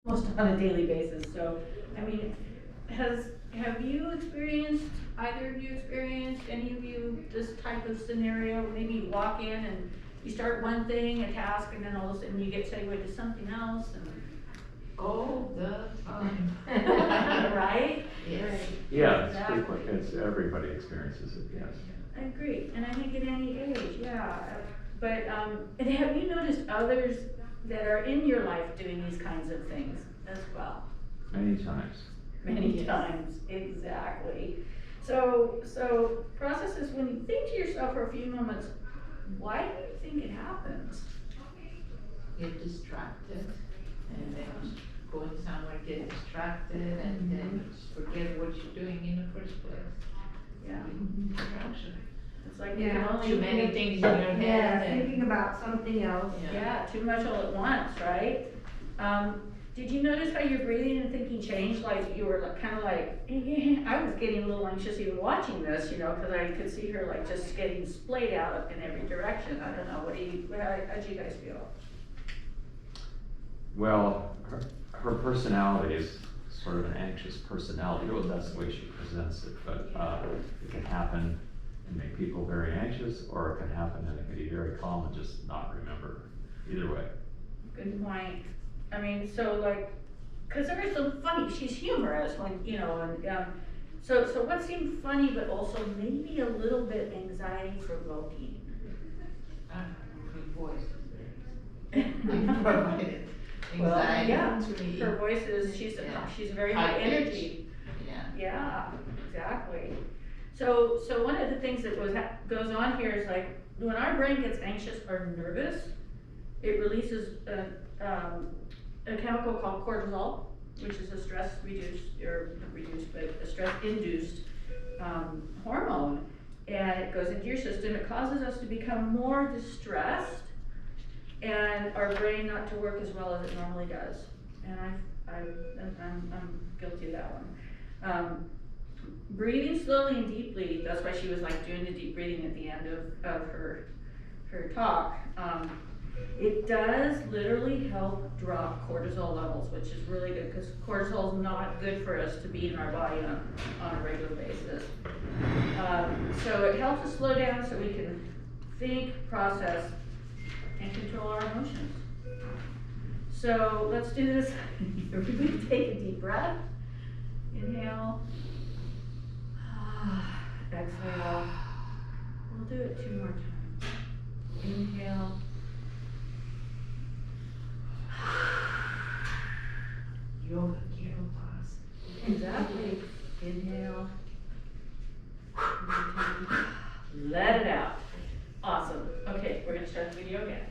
almost on a daily basis. So, I mean, have you experienced, either of you experienced, any of you, this type of scenario? Maybe you walk in and you start one thing, a task, and then all of a sudden you get segued to something else and. All the time. Right? Yes. Yeah, it's Exactly. frequent, it's, everybody experiences it, yes. I agree, and I think at any age, yeah. But, and have you noticed others that are in your life doing these kinds of things as well? Many times. Many Yes. times, exactly. So processes, when you think to yourself for a few moments, why do you think it happens? Get distracted and then going somewhere, get distracted and then forget what you're doing in the first place. Yeah, Distraction. it's like you can Yeah. only. Too many things in your head Yeah, and. thinking about something else. Yeah, too much all at once, right? Did you notice how your breathing and thinking changed? Like you were like, kind of like, I was getting a little anxious even watching this, you know, because I could see her like just getting splayed out in every direction. I don't know. How'd you guys feel? Well, her personality is sort of an anxious personality, well, that's the way she presents it, but, it can happen and make people very anxious, or it can happen and it can be very calm and just not remember, either way. Good point. I mean, so like, cause there is some funny, she's humorous when, you know, and, so what seemed funny, but also maybe a little bit anxiety provoking? Her voice is very provided Well, anxiety yeah, to me. her voice is, she's Yeah. very high High pitch. energy. Yeah. Yeah, exactly. So one of the things that goes on here is like, when our brain gets anxious or nervous, it releases a chemical called cortisol, which is a stress induced hormone. And it goes into your system, it causes us to become more distressed and our brain not to work as well as it normally does. And I'm guilty of that one. Breathing slowly and deeply, that's why she was like doing the deep breathing at the end of her talk. It does literally help drop cortisol levels, which is really good because cortisol is not good for us to be in our body on a regular basis. So it helps us slow down so we can think, process, and control our emotions. So let's do this. Everybody take a deep breath. Inhale. Exhale. We'll do it 2 more times. Inhale. Yoga, carol pause. Exactly. Inhale. Let it out. Awesome. Okay, we're gonna start the video again.